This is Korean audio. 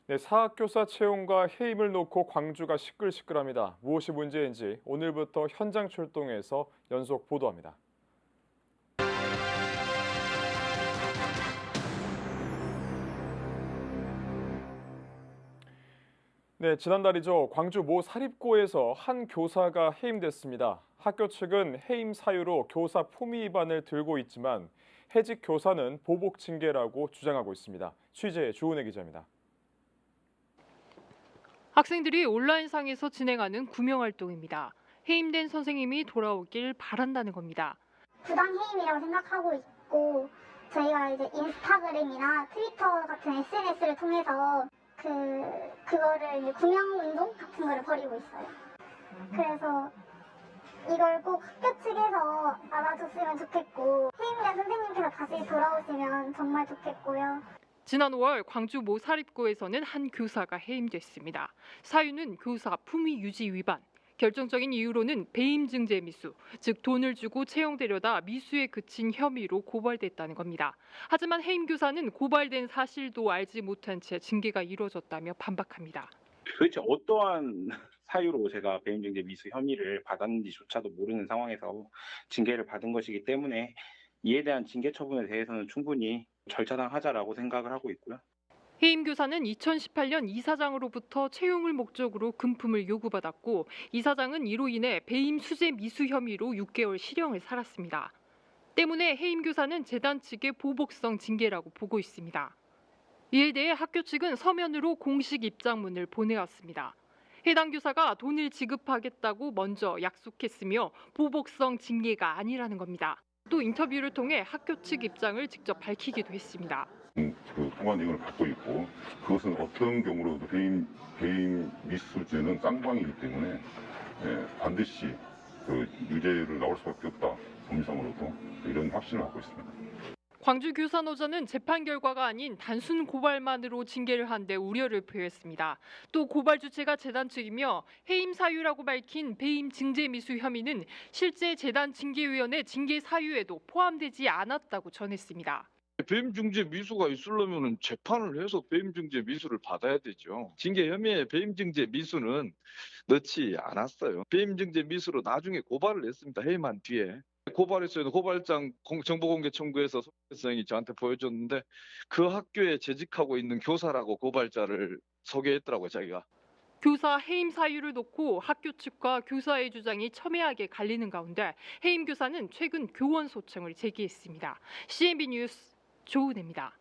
네, 사학교사 채용과 해임을 놓고 광주가 시끌시끌합니다. 무엇이 문제인지 오늘부터 현장 출동해서 연속 보도합니다. 네, 지난달이죠. 광주 모 사립고에서 한 교사가 해임됐습니다. 학교 측은 해임 사유로 교사 품위 위반을 들고 있지만 해직 교사는 보복 징계라고 주장하고 있습니다. 취재 주은혜 기자입니다. 학생들이 온라인상에서 진행하는 구명 활동입니다. 해임된 선생님이 돌아오길 바란다는 겁니다. 부당 해임이라고 생각하고 있고 저희가 이제 인스타그램이나 트위터 같은 SNS를 통해서 그거를 이제 구명 운동 같은 거를 벌이고 있어요. 그래서 이걸 꼭 학교 측에서 알아줬으면 좋겠고 해임된 선생님께서 다시 돌아오시면 정말 좋겠고요. 지난 5월 광주 모 사립고에서는 한 교사가 해임됐습니다. 사유는 교사 품위 유지 위반. 결정적인 이유로는 배임 증제 미수, 즉 돈을 주고 채용되려다 미수에 그친 혐의로 고발됐다는 겁니다. 하지만 해임 교사는 고발된 사실도 알지 못한 채 징계가 이루어졌다며 반박합니다. 도대체 어떠한 사유로 제가 배임증제 미수 혐의를 받았는지조차도 모르는 상황에서 징계를 받은 것이기 때문에 이에 대한 징계 처분에 대해서는 충분히 절차당하자라고 생각을 하고 있고요. 해임 교사는 2018년 이사장으로부터 채용을 목적으로 금품을 요구받았고 이사장은 이로 인해 배임 수재 미수 혐의로 6개월 실형을 살았습니다. 때문에 해임 교사는 재단 측의 보복성 징계라고 보고 있습니다. 이에 대해 학교 측은 서면으로 공식 입장문을 보내왔습니다. 해당 교사가 돈을 지급하겠다고 먼저 약속했으며 보복성 징계가 아니라는 겁니다. 또 인터뷰를 통해 학교 측 입장을 직접 밝히기도 했습니다. 그 통화 내용을 갖고 있고 그것은 어떤 경우로도 배임 미수죄는 쌍방이기 때문에 반드시 그 유죄를 나올 수밖에 없다. 법리상으로도 이런 확신을 갖고 있습니다. 광주 교사노조는 재판 결과가 아닌 단순 고발만으로 징계를 한 데 우려를 표했습니다. 또 고발 주체가 재단 측이며 해임 사유라고 밝힌 배임 증제 미수 혐의는 실제 재단 징계위원회 징계 사유에도 포함되지 않았다고 전했습니다. 배임증제 미수가 있으려면 재판을 해서 배임증제 미수를 받아야 되죠. 징계 혐의에 배임증제 미수는 넣지 않았어요. 배임증제 미수로 나중에 고발을 했습니다. 해임한 뒤에. 고발했어요. 고발장 정보공개 청구해서 소개성이 저한테 보여줬는데 그 학교에 재직하고 있는 교사라고 고발자를 소개했더라고요, 자기가. 교사 해임 사유를 놓고 학교 측과 교사의 주장이 첨예하게 갈리는 가운데 해임 교사는 최근 교원 소청을 제기했습니다. CNB 뉴스 조은혜입니다.